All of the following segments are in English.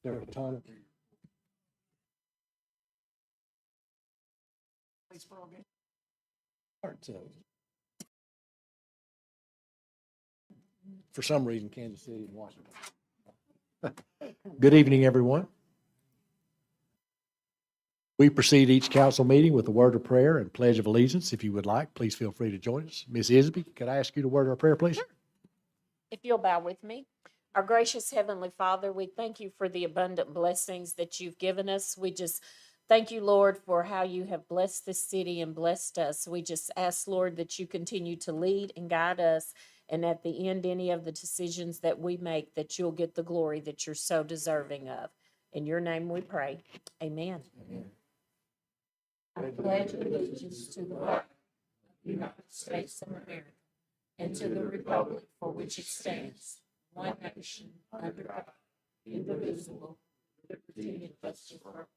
There was a ton of. Hard to. For some reason, Kansas City and Washington. Good evening, everyone. We proceed each council meeting with a word of prayer and pledge of allegiance. If you would like, please feel free to join us. Ms. Isby, could I ask you to word our prayer, please? Sure. If you'll bow with me. Our gracious Heavenly Father, we thank you for the abundant blessings that you've given us. We just thank you, Lord, for how you have blessed this city and blessed us. We just ask, Lord, that you continue to lead and guide us. And at the end, any of the decisions that we make, that you'll get the glory that you're so deserving of. In your name we pray. Amen. Amen. I pledge allegiance to the flag of the United States of America and to the republic for which it stands, one nation, under God, indivisible, with liberty and justice for all.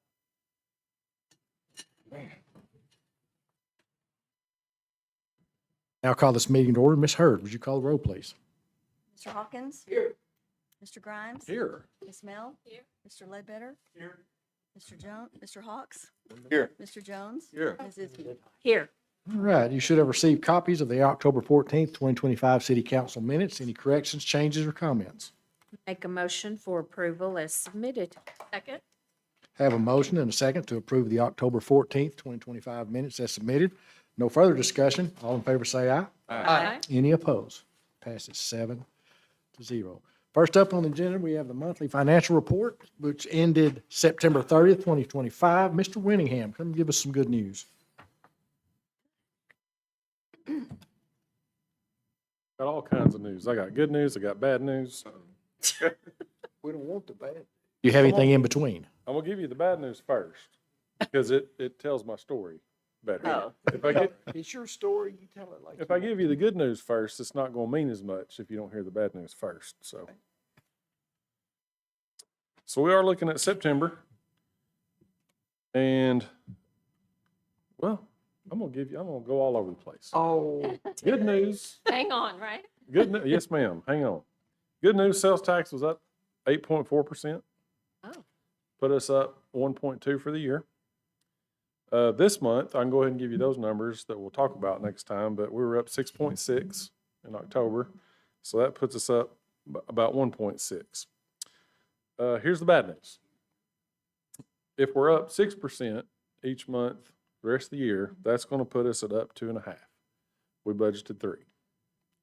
Now call this meeting to order. Ms. Hurd, would you call the roll, please? Mr. Hawkins? Here. Mr. Grimes? Here. Ms. Mel? Here. Mr. Ledbetter? Here. Mr. Jones? Mr. Hawks? Here. Mr. Jones? Here. Ms. Isby? Here. All right, you should have received copies of the October 14th, 2025 City Council minutes. Any corrections, changes, or comments? Make a motion for approval as submitted. Second. Have a motion and a second to approve the October 14th, 2025 minutes as submitted. No further discussion. All in favor say aye. Aye. Any opposed? Passes 7-0. First up on the agenda, we have the monthly financial report, which ended September 30th, 2025. Mr. Winningham, come give us some good news. Got all kinds of news. I got good news. I got bad news. We don't want the bad. You have anything in between? I'm gonna give you the bad news first because it tells my story better. Oh. It's your story. You tell it like. If I give you the good news first, it's not gonna mean as much if you don't hear the bad news first. So we are looking at September, and well, I'm gonna go all over the place. Oh. Good news. Hang on, right? Good news. Yes, ma'am. Hang on. Good news. Sales tax was up 8.4%. Oh. Put us up 1.2 for the year. This month, I can go ahead and give you those numbers that we'll talk about next time, but we were up 6.6 in October. So that puts us up about 1.6. Here's the bad news. If we're up 6% each month, the rest of the year, that's going to put us at up 2.5. We budgeted 3.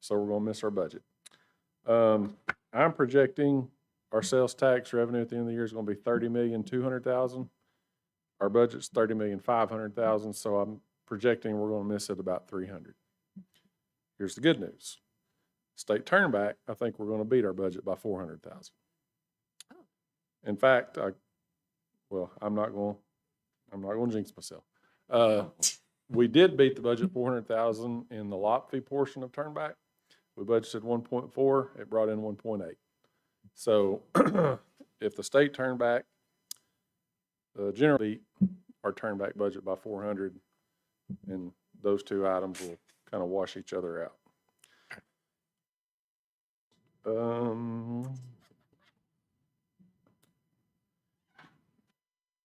So we're going to miss our budget. I'm projecting our sales tax revenue at the end of the year is going to be $30,200,000. Our budget's $30,500,000, so I'm projecting we're going to miss it about $300,000. Here's the good news: state turnback. I think we're going to beat our budget by $400,000. Oh. In fact, I'm not going to jinx myself. We did beat the budget $400,000 in the lot fee portion of turnback. We budgeted 1.4. It brought in 1.8. So if the state turned back, generally our turnback budget by 400, and those two items will kind of wash each other out.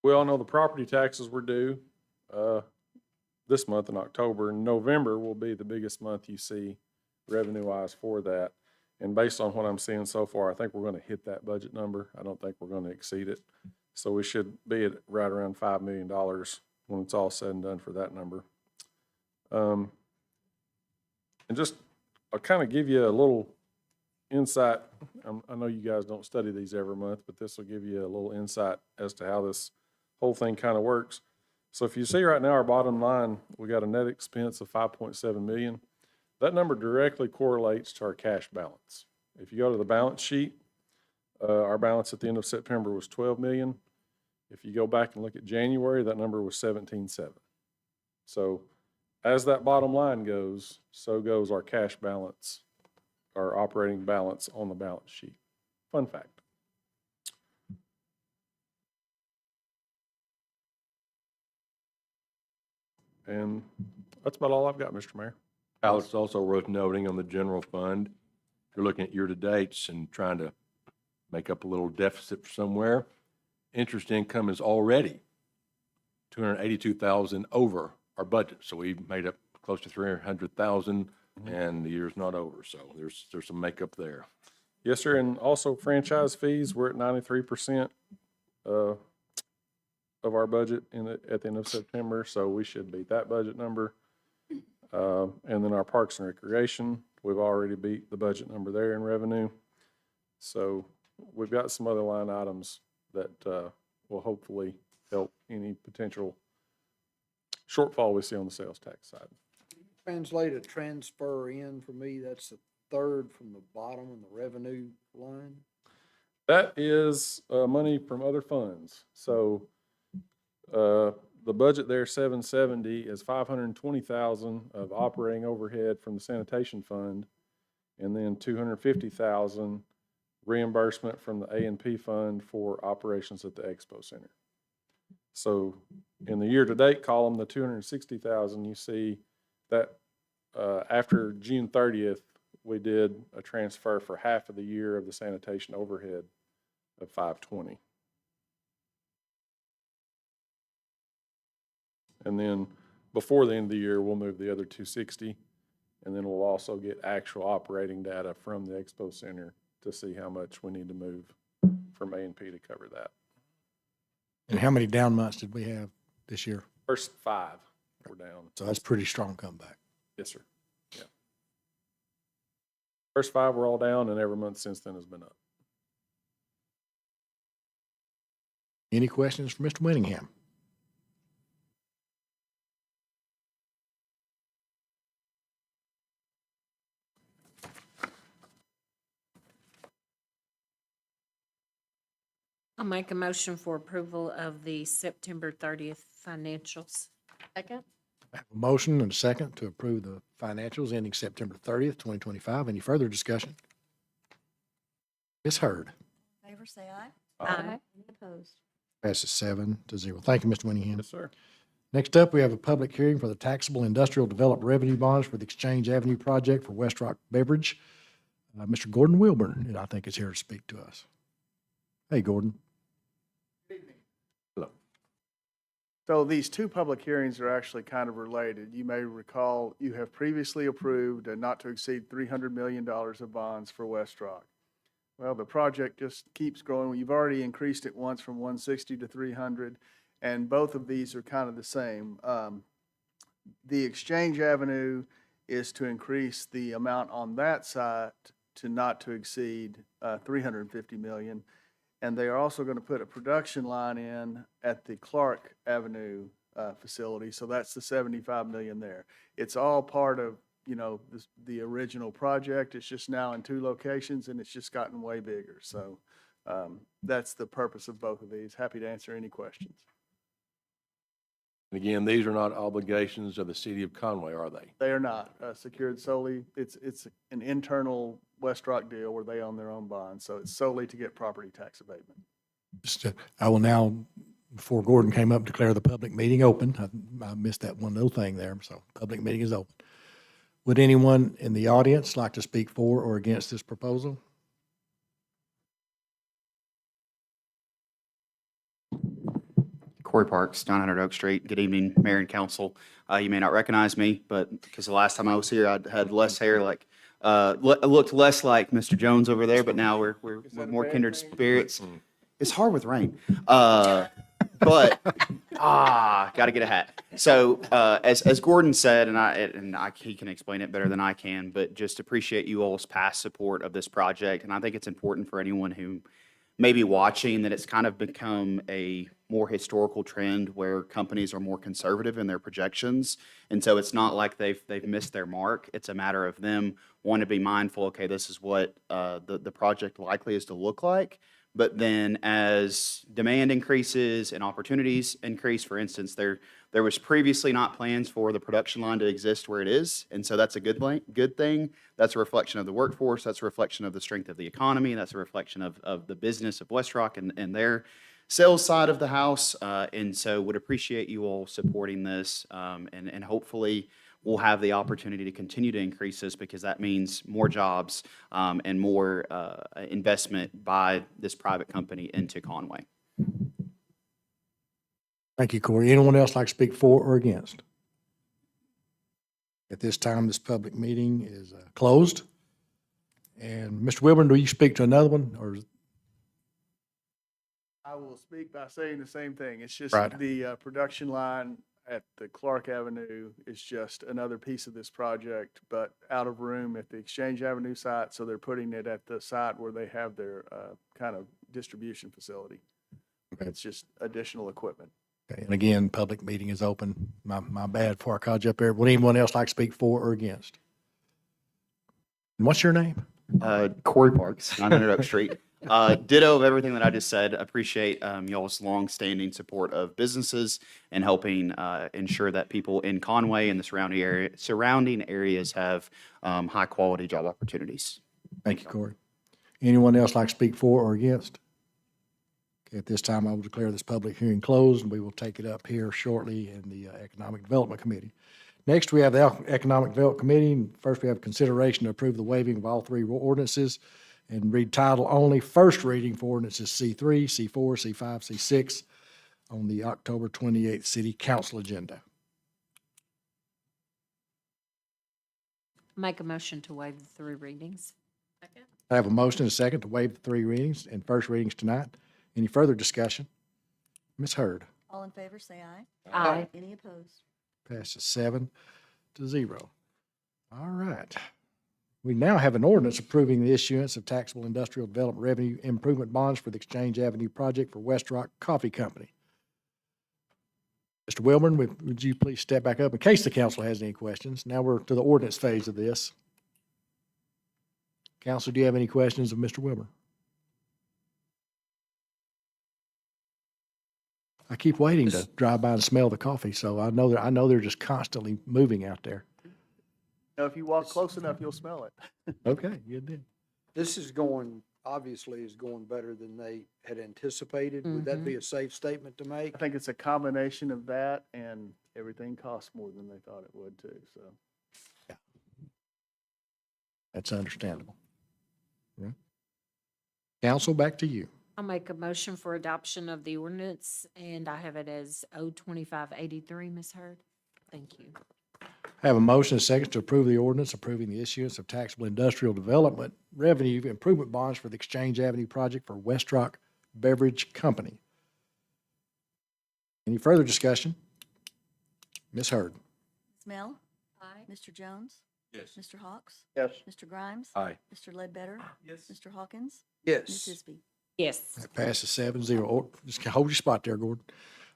We all know the property taxes were due this month in October. November will be the biggest month you see revenue-wise for that. And based on what I'm seeing so far, I think we're going to hit that budget number. I don't think we're going to exceed it. So we should be at right around $5 million when it's all said and done for that number. And just, I'll kind of give you a little insight. I know you guys don't study these every month, but this will give you a little insight as to how this whole thing kind of works. So if you see right now our bottom line, we got a net expense of $5.7 million. That number directly correlates to our cash balance. If you go to the balance sheet, our balance at the end of September was $12 million. If you go back and look at January, that number was $17.7. So as that bottom line goes, so goes our cash balance, our operating balance on the balance sheet. Fun fact. And that's about all I've got, Mr. Mayor. Alex, also worth noting on the general fund, if you're looking at year-to-dates and trying to make up a little deficit somewhere, interest income is already 282,000 over our budget. So we made up close to 300,000 and the year's not over. So there's some makeup there. Yes, sir, and also franchise fees, we're at 93% of our budget at the end of September, so we should beat that budget number. And then our Parks and Recreation, we've already beat the budget number there in revenue. So we've got some other line items that will hopefully help any potential shortfall we see on the sales tax side. Translate a transfer in for me, that's the third from the bottom in the revenue line. That is money from other funds. So the budget there, 770, is 520,000 of operating overhead from the sanitation fund, and then 250,000 reimbursement from the A&P fund for operations at the Expo Center. So in the year-to-date column, the 260,000, you see that after June 30th, we did a transfer for half of the year of the sanitation overhead of 520. And then before the end of the year, we'll move the other 260, and then we'll also get actual operating data from the Expo Center to see how much we need to move from A&P to cover that. And how many down months did we have this year? First 5 we're down. So that's pretty strong comeback. Yes, sir. Yeah. First 5 we're all down, and every month since then has been up. Any questions for Mr. Winningham? I'll make a motion for approval of the September 30th financials. Second. I have a motion and a second to approve the financials ending September 30th, 2025. Any further discussion? Ms. Hurd. Favor say aye. Aye. Any opposed? Passes 7-0. Thank you, Mr. Winningham. Yes, sir. Next up, we have a public hearing for the taxable industrial developed revenue bonds for the Exchange Avenue project for West Rock Beverage. Mr. Gordon Wilburn, I think, is here to speak to us. Hey, Gordon. So these two public hearings are actually kind of related. You may recall you have previously approved a not to exceed $300 million of bonds for West Rock. Well, the project just keeps growing. You've already increased it once from 160 to 300, and both of these are kind of the same. The Exchange Avenue is to increase the amount on that side to not to exceed $350 million. And they are also going to put a production line in at the Clark Avenue facility. So that's the $75 million there. It's all part of, the original project. It's just now in 2 locations, and it's just gotten way bigger. So that's the purpose of both of these. Happy to answer any questions. And again, these are not obligations of the city of Conway, are they? They are not secured solely. It's an internal West Rock deal where they own their own bonds. So it's solely to get property tax abatement. I will now, before Gordon came up, declare the public meeting open. I missed that one little thing there, so public meeting is open. Would anyone in the audience like to speak for or against this proposal? Corey Parks, 900 Oak Street. Good evening, Mayor and Council. You may not recognize me, but because the last time I was here, I had less hair, looked less like Mr. Jones over there, but now we're more kindred spirits. It's hard with rain. But got to get a hat. So as Gordon said, he can explain it better than I can, but just appreciate you all's past support of this project. And I think it's important for anyone who may be watching that it's kind of become a more historical trend where companies are more conservative in their projections. And so it's not like they've missed their mark. It's a matter of them wanting to be mindful, okay, this is what the project likely is to look like. But then as demand increases and opportunities increase, for instance, there was previously not plans for the production line to exist where it is. And so that's a good thing. That's a reflection of the workforce. That's a reflection of the strength of the economy. That's a reflection of the business of West Rock and their sales side of the house. And so would appreciate you all supporting this. And hopefully we'll have the opportunity to continue to increase this because that means more jobs and more investment by this private company into Conway. Thank you, Corey. Anyone else like to speak for or against? At this time, this public meeting is closed. And Mr. Wilburn, do you speak to another one, or? I will speak by saying the same thing. It's just Right. the production line at the Clark Avenue is just another piece of this project, but out of room at the Exchange Avenue site, so they're putting it at the site where they have their kind of distribution facility. Okay. It's just additional equipment. Okay, and again, public meeting is open. My bad before I called you up there. Would anyone else like to speak for or against? And what's your name? Corey Parks, 900 Oak Street. Ditto of everything that I just said. Appreciate y'all's longstanding support of businesses and helping ensure that people in Conway and the surrounding areas have high-quality job opportunities. Thank you, Corey. Anyone else like to speak for or against? Okay, at this time, I will declare this public hearing closed, and we will take it up here shortly in the Economic Development Committee. Next, we have the Economic Development Committee. First, we have consideration to approve the waiving of all three ordinances and read title only. First reading for ordinances C3, C4, C5, C6 on the October 28th City Council agenda. Make a motion to waive the 3 readings. Second. I have a motion and a second to waive the 3 readings and first readings tonight. Any further discussion? Ms. Hurd. All in favor, say aye. Aye. Any opposed? Passes 7-0. All right. We now have an ordinance approving the issuance of taxable industrial development revenue improvement bonds for the Exchange Avenue project for West Rock Coffee Company. Mr. Wilburn, would you please step back up in case the council has any questions? Now we're to the ordinance phase of this. Council, do you have any questions of Mr. Wilburn? I keep waiting to drive by and smell the coffee, so I know they're just constantly moving out there. Now, if you walk close enough, you'll smell it. Okay, good deal. This is going, obviously is going better than they had anticipated. Would that be a safe statement to make? I think it's a combination of that and everything costs more than they thought it would too, so. That's understandable. Yeah. Council, back to you. I'll make a motion for adoption of the ordinance, and I have it as O-2583, Ms. Hurd. Thank you. I have a motion and a second to approve the ordinance approving the issuance of taxable industrial development revenue improvement bonds for the Exchange Avenue project for West Rock Beverage Company. Any further discussion? Ms. Hurd. Ms. Mel? Aye. Mr. Jones? Yes. Mr. Hawks? Yes. Mr. Grimes? Aye. Mr. Ledbetter? Yes. Mr. Hawkins? Yes. Ms. Isby? Yes. That passes 7-0. Oh, just hold your spot there, Gordon.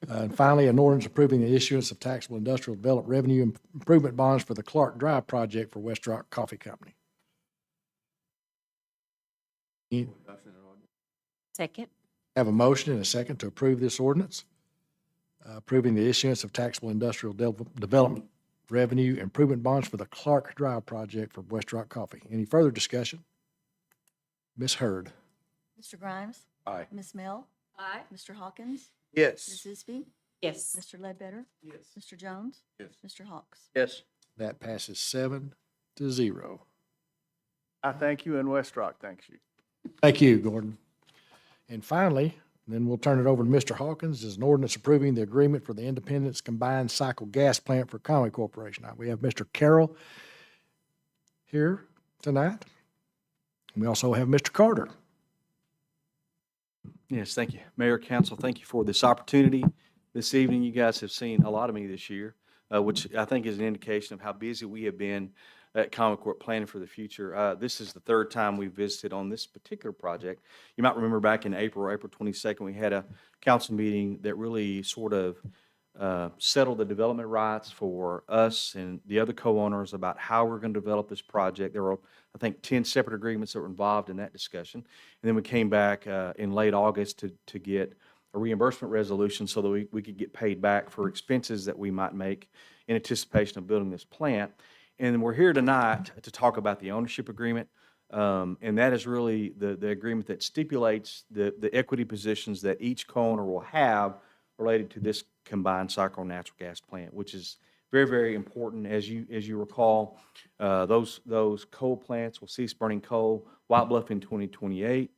And finally, an ordinance approving the issuance of taxable industrial development revenue improvement bonds for the Clark Drive project for West Rock Coffee Company. Second. Have a motion and a second to approve this ordinance, approving the issuance of taxable industrial development revenue improvement bonds for the Clark Drive project for West Rock Coffee. Any further discussion? Ms. Hurd. Mr. Grimes? Aye. Ms. Mel? Aye. Mr. Hawkins? Yes. Ms. Isby? Yes. Mr. Ledbetter? Yes. Mr. Jones? Yes. Mr. Hawks? Yes. That passes 7-0. I thank you and West Rock thanks you. Thank you, Gordon. And finally, then we'll turn it over to Mr. Hawkins, is an ordinance approving the agreement for the Independence Combined Cycle Gas Plant for Conway Corporation. Now, we have Mr. Carroll here tonight. We also have Mr. Carter. Yes, thank you. Mayor, Council, thank you for this opportunity. This evening, you guys have seen a lot of me this year, which I think is an indication of how busy we have been at Conway Corp planning for the future. This is the 3rd time we've visited on this particular project. You might remember back in April 22nd, we had a council meeting that really sort of settled the development rights for us and the other co-owners about how we're going to develop this project. There were, I think, 10 separate agreements that were involved in that discussion. And then we came back in late August to get a reimbursement resolution so that we could get paid back for expenses that we might make in anticipation of building this plant. And we're here tonight to talk about the ownership agreement. And that is really the agreement that stipulates the equity positions that each co-owner will have related to this combined cycle natural gas plant, which is very, very important. As you recall, those coal plants will cease burning coal, White Bluff in 2028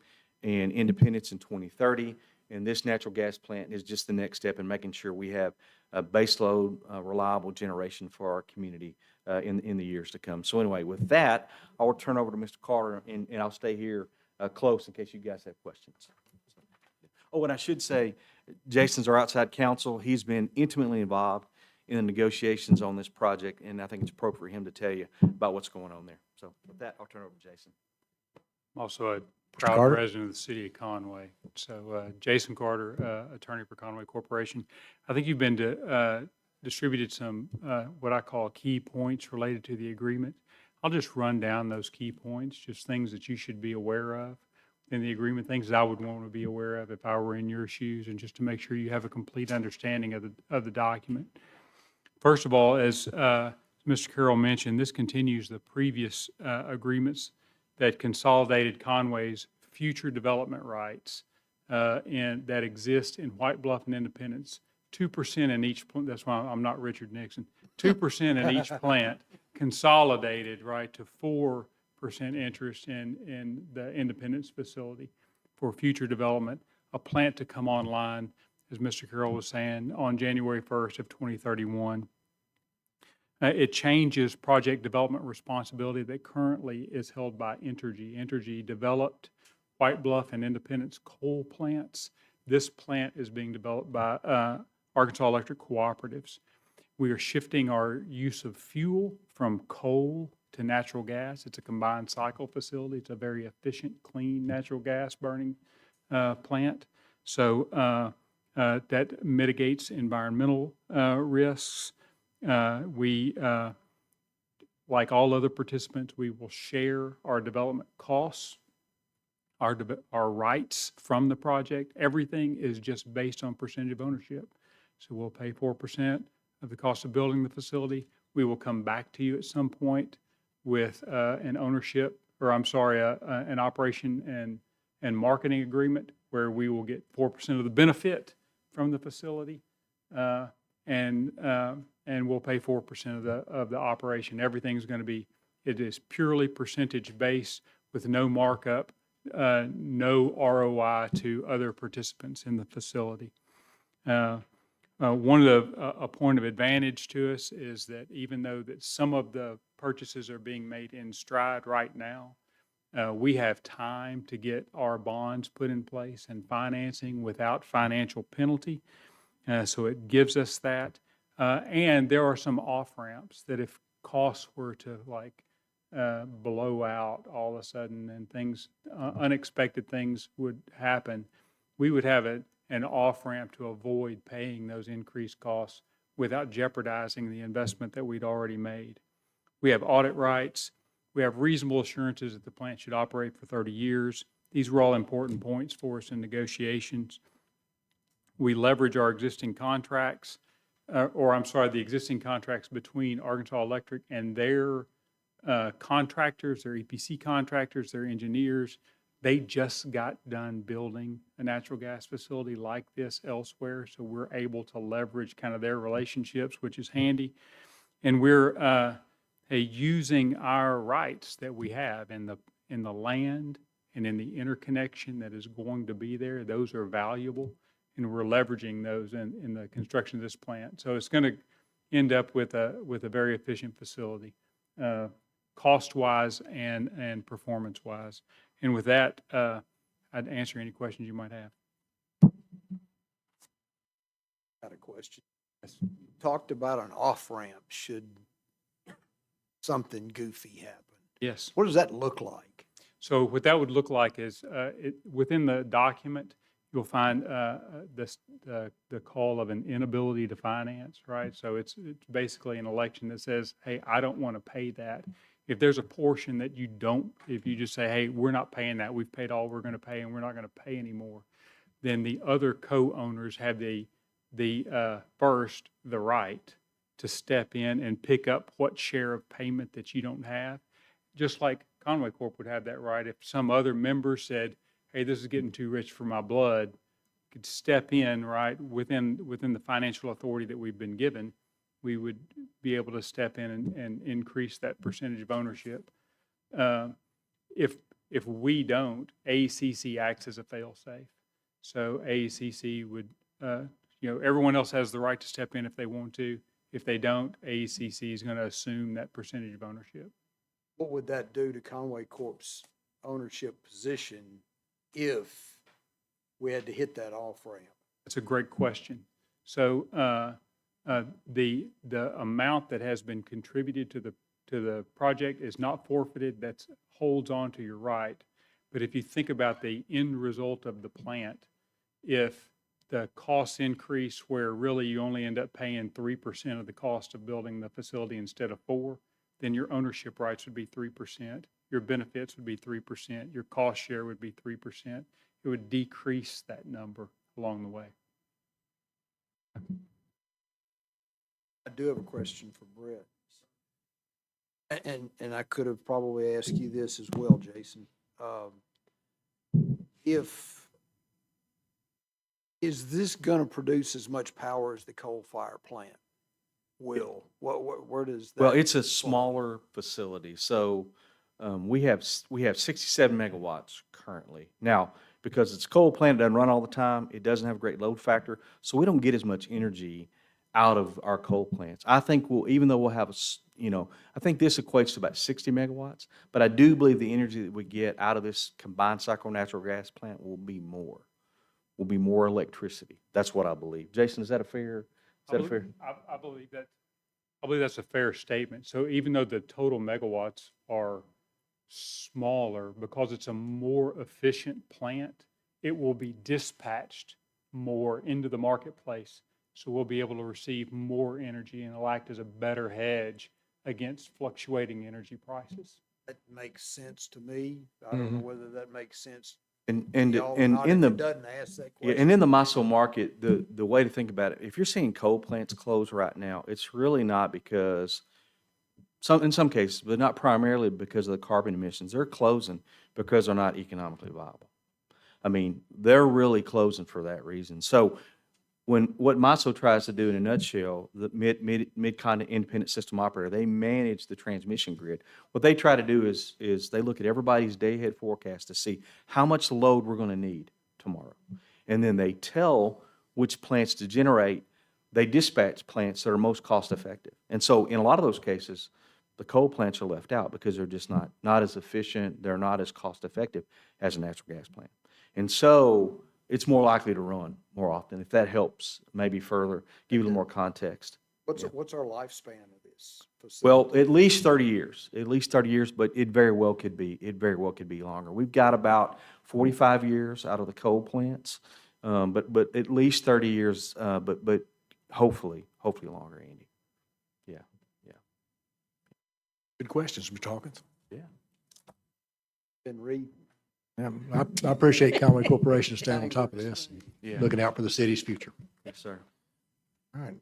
and Independence in 2030. And this natural gas plant is just the next step in making sure we have a baseload, reliable generation for our community in the years to come. So anyway, with that, I will turn over to Mr. Carter, and I'll stay here close in case you guys have questions. Oh, and I should say, Jason's our outside counsel. He's been intimately involved in the negotiations on this project, and I think it's appropriate for him to tell you about what's going on there. So with that, I'll turn it over to Jason. I'm also a proud Carter? resident of the city of Conway. So Jason Carter, attorney for Conway Corporation. I think you've been distributed some what I call key points related to the agreement. I'll just run down those key points, just things that you should be aware of in the agreement, things that I would want to be aware of if I were in your shoes, and just to make sure you have a complete understanding of the document. First of all, as Mr. Carroll mentioned, this continues the previous agreements that consolidated Conway's future development rights and that exist in White Bluff and Independence. 2% in each, that's why I'm not Richard Nixon, 2% in each plant consolidated, right, to 4% interest in the Independence facility for future development, a plant to come online, as Mr. Carroll was saying, on January 1st of 2031. It changes project development responsibility that currently is held by Entergy. Entergy developed White Bluff and Independence coal plants. This plant is being developed by Arkansas Electric Cooperatives. We are shifting our use of fuel from coal to natural gas. It's a combined cycle facility. It's a very efficient, clean natural gas burning plant. So that mitigates environmental risks. We, like all other participants, we will share our development costs, our rights from the project. Everything is just based on percentage of ownership. So we'll pay 4% of the cost of building the facility. We will come back to you at some point with an ownership, or I'm sorry, an operation and marketing agreement where we will get 4% of the benefit from the facility, and we'll pay 4% of the operation. Everything's going to be, it is purely percentage based with no markup, no ROI to other participants in the facility. One of a point of advantage to us is that even though that some of the purchases are being made in stride right now, we have time to get our bonds put in place and financing without financial penalty. So it gives us that. And there are some off-ramps that if costs were to blow out all of a sudden and things, unexpected things would happen, we would have an off-ramp to avoid paying those increased costs without jeopardizing the investment that we'd already made. We have audit rights. We have reasonable assurances that the plant should operate for 30 years. These were all important points for us in negotiations. We leverage our existing contracts, the existing contracts between Arkansas Electric and their contractors, their EPC contractors, their engineers. They just got done building a natural gas facility like this elsewhere, so we're able to leverage kind of their relationships, which is handy. And we're using our rights that we have in the land and in the interconnection that is going to be there. Those are valuable, and we're leveraging those in the construction of this plant. So it's going to end up with a very efficient facility, cost-wise and performance-wise. And with that, I'd answer any questions you might have. Got a question. Talked about an off-ramp should something goofy happen. Yes. What does that look like? So what that would look like is within the document, you'll find the call of an inability to finance, right? So it's basically an election that says, hey, I don't want to pay that. If there's a portion that you don't, if you just say, hey, we're not paying that, we've paid all we're going to pay and we're not going to pay anymore, then the other co-owners have the right to step in and pick up what share of payment that you don't have. Just like Conway Corp would have that right. If some other member said, hey, this is getting too rich for my blood, could step in, right, within the financial authority that we've been given, we would be able to step in and increase that percentage of ownership. If we don't, ACC acts as a fail-safe. So AECC would, everyone else has the right to step in if they want to. If they don't, AECC is going to assume that percentage of ownership. What would that do to Conway Corp's ownership position if we had to hit that off-ramp? That's a great question. So the amount that has been contributed to the project is not forfeited. That holds on to your right. But if you think about the end result of the plant, if the costs increase where really you only end up paying 3% of the cost of building the facility instead of 4%, then your ownership rights would be 3%. Your benefits would be 3%. Your cost share would be 3%. It would decrease that number along the way. I do have a question for Brett. And I could have probably asked you this as well, Jason. Is this gonna produce as much power as the coal-fired plant will? Where does that? Well, it's a smaller facility, so we have 67 megawatts currently. Now, because it's a coal plant, it doesn't run all the time, it doesn't have a great load factor, so we don't get as much energy out of our coal plants. I think even though we'll have I think this equates to about 60 megawatts, but I do believe the energy that we get out of this combined cycle natural gas plant will be more electricity. That's what I believe. Jason, is that a fair? I believe that's a fair statement. So even though the total megawatts are smaller, because it's a more efficient plant, it will be dispatched more into the marketplace. So we'll be able to receive more energy and it'll act as a better hedge against fluctuating energy prices. That makes sense to me. I don't know whether that makes sense. And Y'all in not if the it doesn't ask that Yeah, question. and in the MISO market, the way to think about it, if you're seeing coal plants close right now, it's really not because, in some cases, but not primarily because of the carbon emissions. They're closing because they're not economically viable. I mean, they're really closing for that reason. So what MISO tries to do in a nutshell, the mid-continent independent system operator, they manage the transmission grid. What they try to do is they look at everybody's day-ahead forecast to see how much load we're going to need tomorrow. And then they tell which plants to generate. They dispatch plants that are most cost-effective. And so in a lot of those cases, the coal plants are left out because they're just not as efficient, they're not as cost-effective as a natural gas plant. And so it's more likely to run more often. If that helps, maybe further, give you a little more context. What's our lifespan of this facility? Well, at least 30 years, but it very well could be longer. We've got about 45 years out of the coal plants, but at least 30 years, but hopefully longer, Andy. Yeah. Good questions, Mr. Hawkins. Yeah. Been reading. Yeah, I appreciate Conway Corporation staying on top of this, and Yeah. looking out for the city's future. Yes, sir. All right.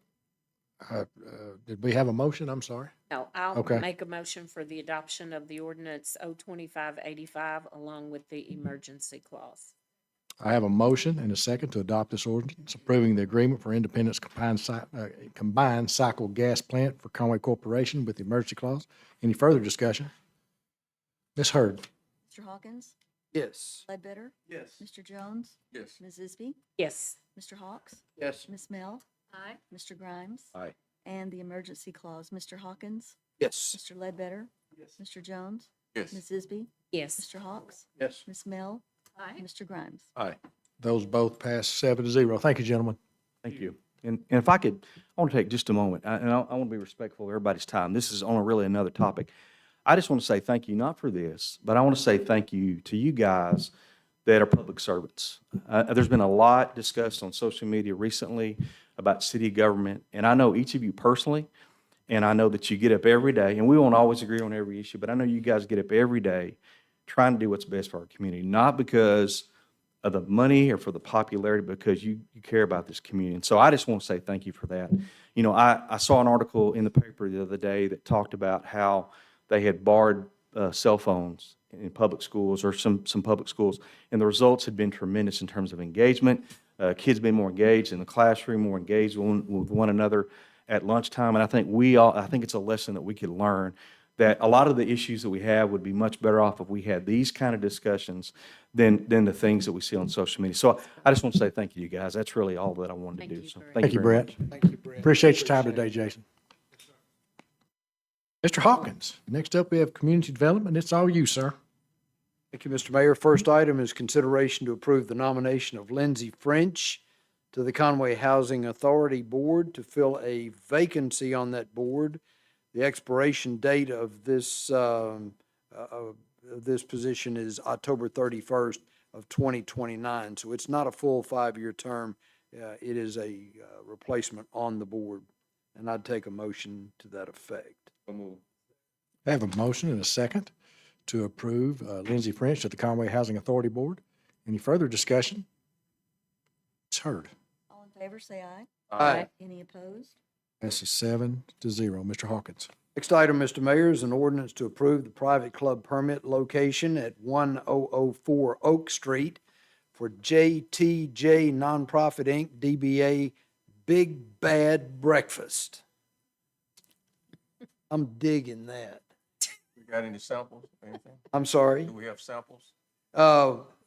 Did we have a motion? I'm sorry. No, I'll Okay. make a motion for the adoption of the ordinance 02585 along with the emergency clause. I have a motion and a second to adopt this ordinance approving the agreement for Independence combined cycle gas plant for Conway Corporation with the emergency clause. Any further discussion? Ms. Hurd? Mr. Hawkins? Yes. Ledbetter? Yes. Mr. Jones? Yes. Ms. Isby? Yes. Mr. Hawks? Yes. Ms. Mel? Aye. Mr. Grimes? Aye. And the emergency clause, Mr. Hawkins? Yes. Mr. Ledbetter? Yes. Mr. Jones? Yes. Ms. Isby? Yes. Mr. Hawks? Yes. Ms. Mel? Aye. Mr. Grimes? Aye. Those both pass 7-0. Thank you, gentlemen. Thank you. And if I could, I want to take just a moment, and I want to be respectful of everybody's time. This is on really another topic. I just want to say thank you, not for this, but I want to say thank you to you guys that are public servants. There's been a lot discussed on social media recently about city government, and I know each of you personally, and I know that you get up every day, and we won't always agree on every issue, but I know you guys get up every day trying to do what's best for our community, not because of the money or for the popularity, because you care about this community. And so I just want to say thank you for that. You know, I saw an article in the paper the other day that talked about how they had barred cell phones in public schools or some public schools, and the results had been tremendous in terms of engagement. Kids being more engaged in the classroom, more engaged with one another at lunchtime. And I think it's a lesson that we could learn, that a lot of the issues that we have would be much better off if we had these kind of discussions than the things that we see on social media. So I just want to say thank you, you guys. That's really all that I wanted to do. So Thank you, very Brett. much. Thank you, Brett. Appreciate your time today, Jason. Mr. Hawkins, next up we have community development. It's all you, sir. Thank you, Mr. Mayor. First item is consideration to approve the nomination of Lindsay French to the Conway Housing Authority Board to fill a vacancy on that board. The expiration date of this position is October 31st of 2029. So it's not a full 5-year term. It is a replacement on the board. And I'd take a motion to that effect. I have a motion and a second to approve Lindsay French to the Conway Housing Authority Board. Any further discussion? It's heard. All in favor, say aye. Aye. Any opposed? Passes 7-0. Mr. Hawkins. Next item, Mr. Mayor, is an ordinance to approve the private club permit location at 1004 Oak Street for JTJ Nonprofit Inc., DBA Big Bad Breakfast. I'm digging that. You got any samples, anything? I'm sorry. Do we have samples?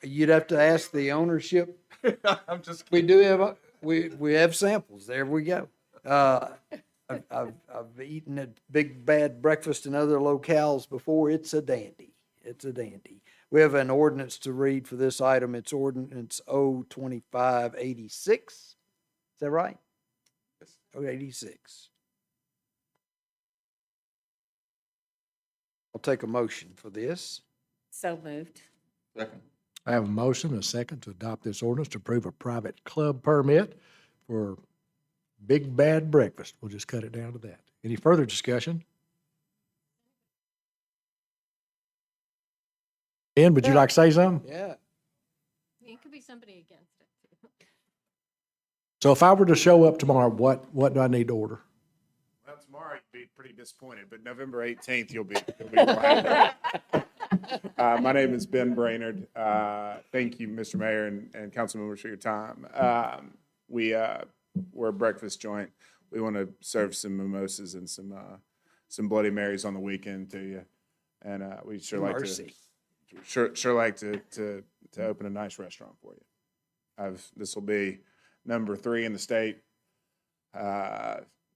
You'd have to ask the ownership. I'm just We do have, we have samples. There we go. I've eaten at Big Bad Breakfast in other locales before. It's a dandy. It's a dandy. We have an ordinance to read for this item. It's ordinance 02586. Is that right? 086. I'll take a motion for this. So moved. Second. I have a motion and a second to adopt this ordinance to approve a private club permit for Big Bad Breakfast. We'll just cut it down to that. Any further discussion? Ben, would you like to say something? Yeah. It could be somebody against it too. So if I were to show up tomorrow, what do I need to order? Well, tomorrow you'll be pretty disappointed, but November 18th, you'll be glad. My name is Ben Brainerd. Thank you, Mr. Mayor and council members for your time. We're a breakfast joint. We want to serve some mimosas and some Bloody Marys on the weekend to you. And we sure like to open a nice restaurant for you. This will be number 3 in the state.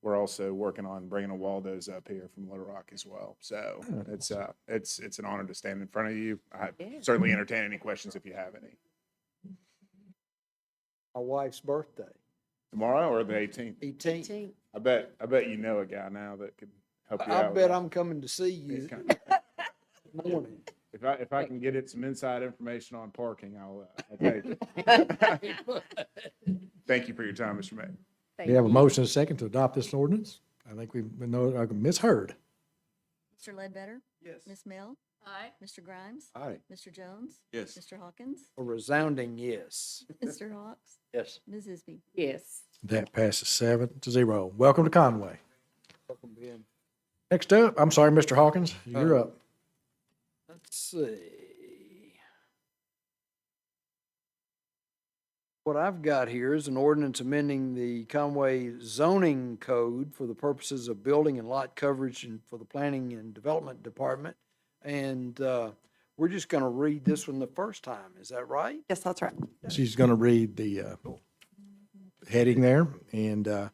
We're also working on bringing a Waldo's up here from Little Rock as well. So it's an honor to stand in front of you. I certainly entertain any questions if you have any. My wife's birthday, Tomorrow or the 18th? 18th. I bet you know a guy now that could help you I out. bet I'm coming to see you morning. If I can get it some inside information on parking, I'll take it. Thank you for your time, Mr. Mayor. We have a motion and a second to adopt this ordinance. I think we know, misheard. Mr. Ledbetter? Yes. Ms. Mill? Aye. Mr. Grimes? Aye. Mr. Jones? Yes. Mr. Hawkins? A resounding yes. Mr. Hawks? Yes. Ms. Isby? Yes. That passes 7-0. Welcome to Conway. Welcome, Ben. Next up, I'm sorry, Mr. Hawkins, you're up. Let's see. What I've got here is an ordinance amending the Conway zoning code for the purposes of building and lot coverage and for the planning and development department. And we're just going to read this one the first time. Is that right? Yes, that's right. She's going to read the heading there, and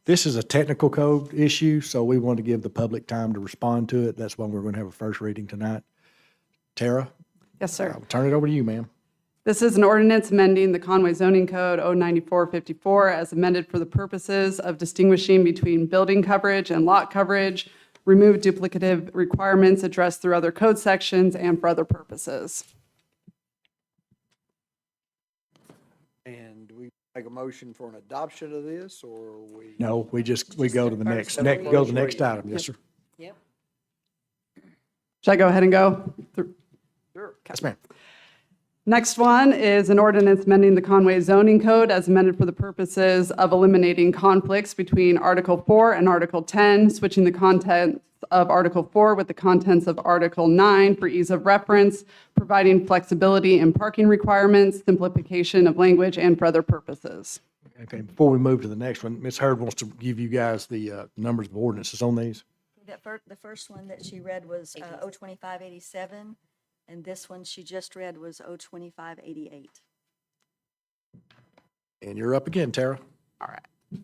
this is a technical code issue, so we want to give the public time to respond to it. That's why we're going to have a first reading tonight. Tara? Yes, sir. I'll turn it over to you, ma'am. This is an ordinance amending the Conway zoning code 09454 as amended for the purposes of distinguishing between building coverage and lot coverage, remove duplicative requirements addressed through other code sections, and for other purposes. And do we make a motion for an adoption of this, or we? No, we go to the next item. Yes, sir. Yep. Should I go ahead and go through? Sure. Yes, ma'am. Next one is an ordinance amending the Conway zoning code as amended for the purposes of eliminating conflicts between Article 4 and Article 10, switching the contents of Article 4 with the contents of Article 9 for ease of reference, providing flexibility in parking requirements, simplification of language, and for other purposes. Okay, before we move to the next one, Ms. Hurd wants to give you guys the numbers of ordinances on these. The first one that she read was O 2587, and this one she just read was O 2588. And you're up again, Tara. All right.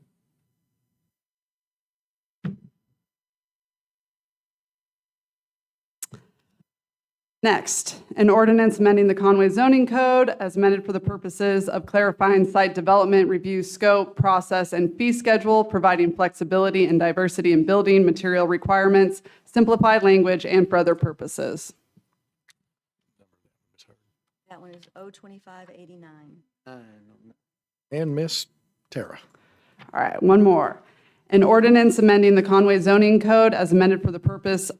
Next, an ordinance amending the Conway zoning code as amended for the purposes of clarifying site development, review scope, process, and fee schedule, providing flexibility and diversity in building material requirements, simplified language, and for other purposes. That one is O 2589. And Miss Tara. All right, one more. An ordinance amending the Conway zoning code as amended for the purposes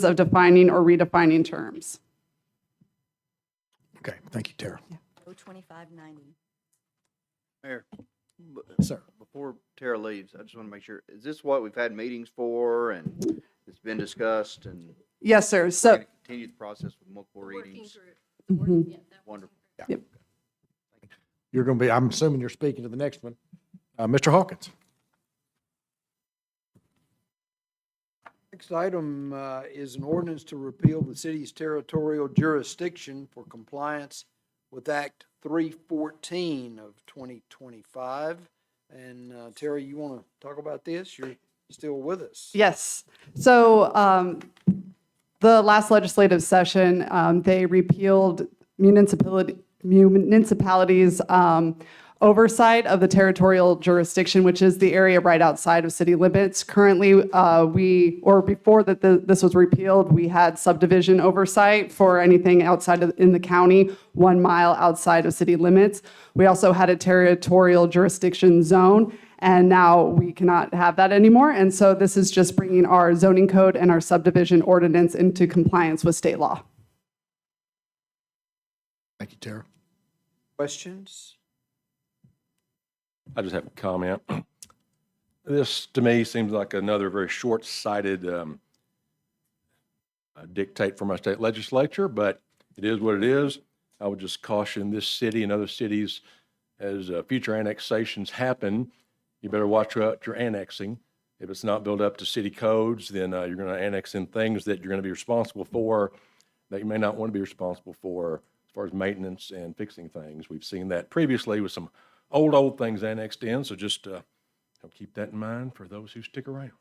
of defining or redefining terms. Okay, thank you, Tara. O 2590. Mayor, Sir. before Tara leaves, I just want to make sure, is this what we've had meetings for and it's been discussed and Yes, sir. we're So, going to continue the process with multiple Working readings? group. The working- yeah, that Wonderful. Yeah. You're going to be, I'm assuming you're speaking to the next one. Mr. Hawkins. Next item is an ordinance to repeal the city's territorial jurisdiction for compliance with Act 314 of 2025. And Tara, you want to talk about this? You're still with us. yes. So, the last legislative session, they repealed municipalities' oversight of the territorial jurisdiction, which is the area right outside of city limits. Currently, before this was repealed, we had subdivision oversight for anything outside in the county, 1 mile outside of city limits. We also had a territorial jurisdiction zone, and now we cannot have that anymore. And so this is just bringing our zoning code and our subdivision ordinance into compliance with state law. Thank you, Tara. Questions? I just have a comment. This, to me, seems like another very short-sighted dictate from our state legislature, but it is what it is. I would just caution this city and other cities as future annexations happen, you better watch what you're annexing. If it's not built up to city codes, then you're going to annex in things that you're going to be responsible for that you may not want to be responsible for as far as maintenance and fixing things. We've seen that previously with some old things annexed in, so just keep that in mind for those who stick around.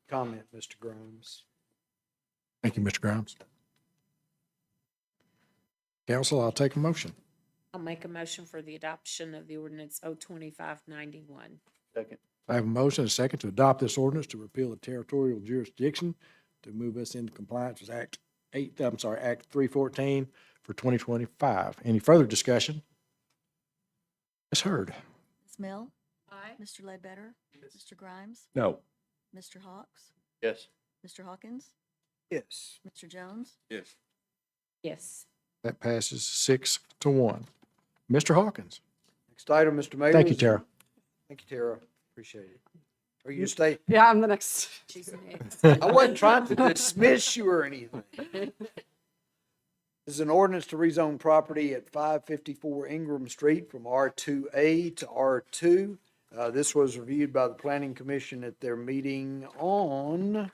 Comment, Mr. Grimes. Thank you, Mr. Grimes. Council, I'll take a motion. I'll make a motion for the adoption of the ordinance O 2591. Second. I have a motion and a second to adopt this ordinance to repeal the territorial jurisdiction to move us into compliance with Act 314 for 2025. Any further discussion? Ms. Hurd. Ms. Mill? Aye. Mr. Ledbetter? Mr. Grimes? No. Mr. Hawks? Yes. Mr. Hawkins? Yes. Mr. Jones? Yes. Yes. That passes 6-1. Mr. Hawkins. Next item, Mr. Mayor. Thank you, is- Tara. Thank you, Tara. Appreciate it. Are you stay? Yeah, I'm the next. She's next. I wasn't trying to dismiss you or anything. This is an ordinance to rezone property at 554 Ingram Street from R2A to R2. This was reviewed by the Planning Commission at their meeting on,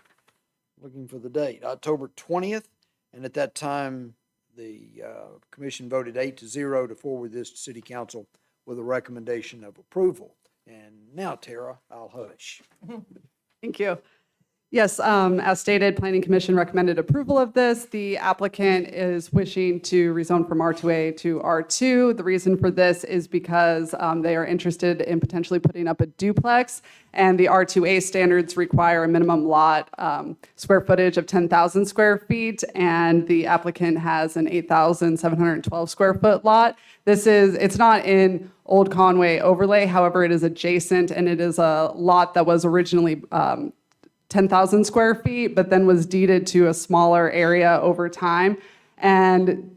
looking for the date, October 20th. And at that time, the commission voted 8-0 to forward this to City Council with a recommendation of approval. And now, Tara, I'll hush. Thank you. Yes, as stated, Planning Commission recommended approval of this. The applicant is wishing to rezone from R2A to R2. The reason for this is because they are interested in potentially putting up a duplex, and the R2A standards require a minimum lot square footage of 10,000 square feet, and the applicant has an 8,712 square foot lot. It's not in Old Conway overlay, however, it is adjacent, and it is a lot that was originally 10,000 square feet, but then was deeded to a smaller area over time. And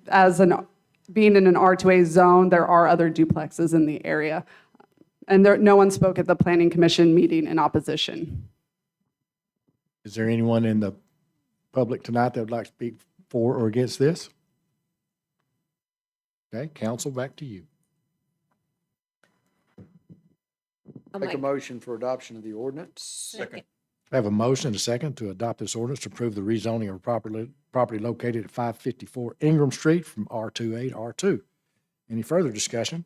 being in an R2A zone, there are other duplexes in the area. And no one spoke at the Planning Commission meeting in opposition. Is there anyone in the public tonight that would like to speak for or against this? Okay, council, back to you. I'll Make a make, motion for adoption of the ordinance. second. I have a motion and a second to adopt this ordinance to approve the rezoning of property located at 554 Ingram Street from R28 to R2. Any further discussion?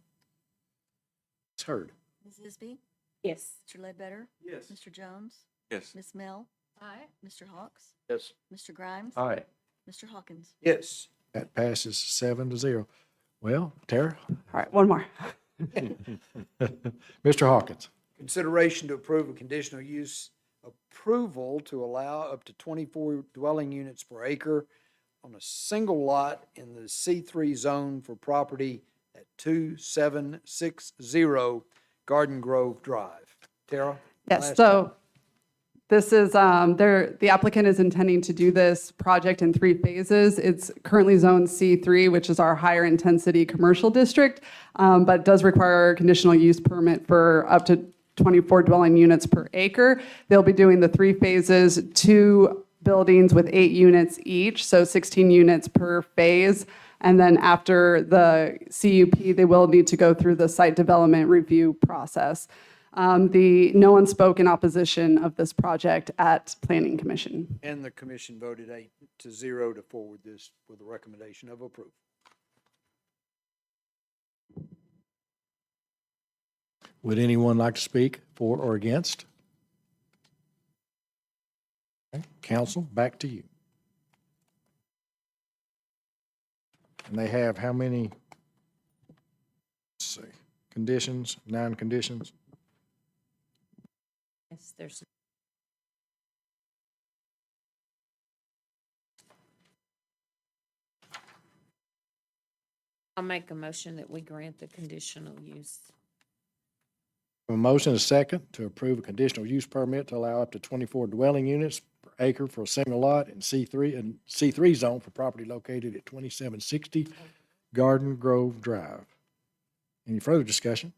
It's heard. Ms. Isby? Yes. Mr. Ledbetter? Yes. Mr. Jones? Yes. Ms. Mel? Aye. Mr. Hawks? Yes. Mr. Grimes? Aye. Mr. Hawkins? Yes. That passes 7-0. Well, Tara? All right, one more. Mr. Hawkins. Consideration to approve a conditional use approval to allow up to 24 dwelling units per acre on a single lot in the C3 zone for property at 2760 Garden Grove Drive. Tara? Yes, last so this is, the applicant is intending to do this project in 3 phases. It's currently Zone C3, which is our higher intensity commercial district, but does require a conditional use permit for up to 24 dwelling units per acre. They'll be doing the 3 phases, 2 buildings with 8 units each, so 16 units per phase. And then after the CUP, they will need to go through the site development review process. No one spoke in opposition of this project at Planning Commission. And the commission voted 8-0 to forward this with a recommendation of approval. Would anyone like to speak for or against? Okay, council, back to you. And they have how many? Let's see, conditions, 9 conditions. Yes, there's. I'll make a motion that we grant the conditional use. A motion is second to approve a conditional use permit to allow up to 24 dwelling units per acre for a single lot in C3 zone for property located at 2760 Garden Grove Drive. Any further discussion?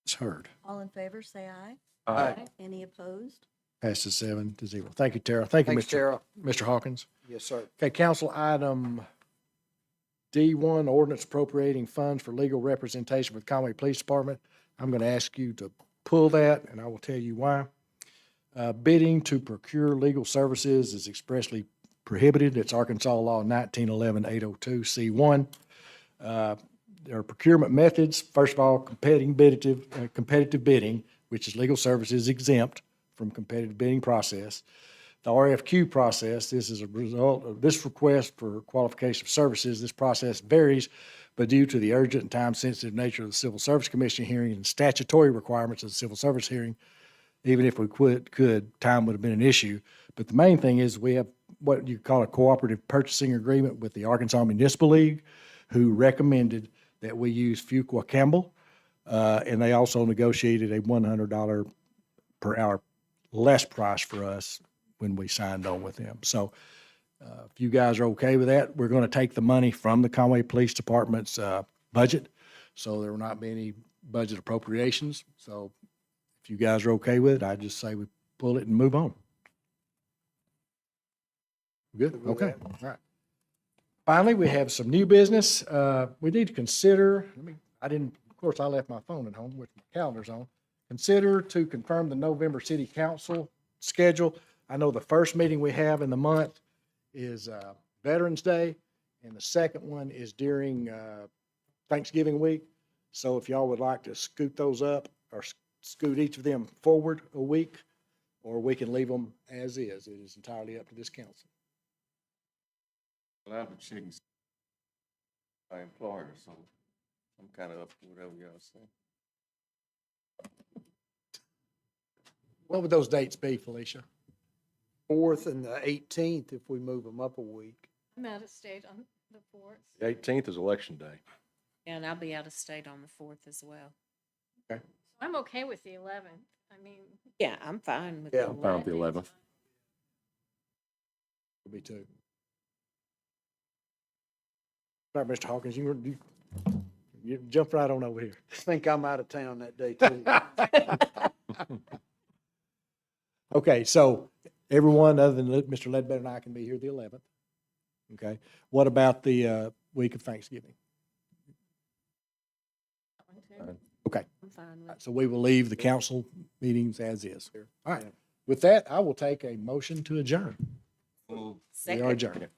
It's heard. All in favor, say aye. Aye. Any opposed? Passes 7-0. Thank you, Tara. Thank you, Thanks, Tara. Mr. Hawkins. Yes, sir. Okay, council item D1, ordinance appropriating funds for legal representation with Conway Police Department. I'm going to ask you to pull that, and I will tell you why. Bidding to procure legal services is expressly prohibited. It's Arkansas Law 1911-802C1. There are procurement methods. First of all, competitive bidding, which is legal services exempt from competitive bidding process. The RFQ process, this is a result of this request for qualification of services. This process varies, but due to the urgent and time-sensitive nature of the Civil Service Commission hearing and statutory requirements of the civil service hearing, even if we could, time would have been an issue. But the main thing is we have what you call a cooperative purchasing agreement with the Arkansas Municipal League, who recommended that we use Fuqua Campbell, and they also negotiated a $100 per hour less price for us when we signed on with them. So if you guys are okay with that, we're going to take the money from the Conway Police Department's budget, so there will not be any budget appropriations. So if you guys are okay with it, I just say we pull it and move on. Good? Okay, all right. Finally, we have some new business. We need to consider, of course, I left my phone at home with my calendars on. Consider to confirm the November City Council schedule. I know the first meeting we have in the month is Veterans Day, and the second one is during Thanksgiving week. So if y'all would like to scoot those up or scoot each of them forward a week, or we can leave them as is. It is entirely up to this council. Well, I'm a chicken. I am Florida, so I'm kind of up to whatever y'all say. What would those dates be, Felicia? 4th and the 18th, if we move them up a week. I'm out of state on the 4th. The 18th is election day. And I'll be out of state on the 4th as well. I'm okay with the 11th. I mean, Yeah, I'm fine with Yeah, the I'm fine with the 11th. 11th. It'll be 2. All right, Mr. Hawkins, you jump right on over here. I think I'm out of town that day too. Okay, so everyone other than Mr. Ledbetter and I can be here the 11th. Okay, what about the week of Thanksgiving? That one too. Okay, I'm fine with so we will leave the council meetings as is. All right, With that, I will take a motion to adjourn. We are adjourned.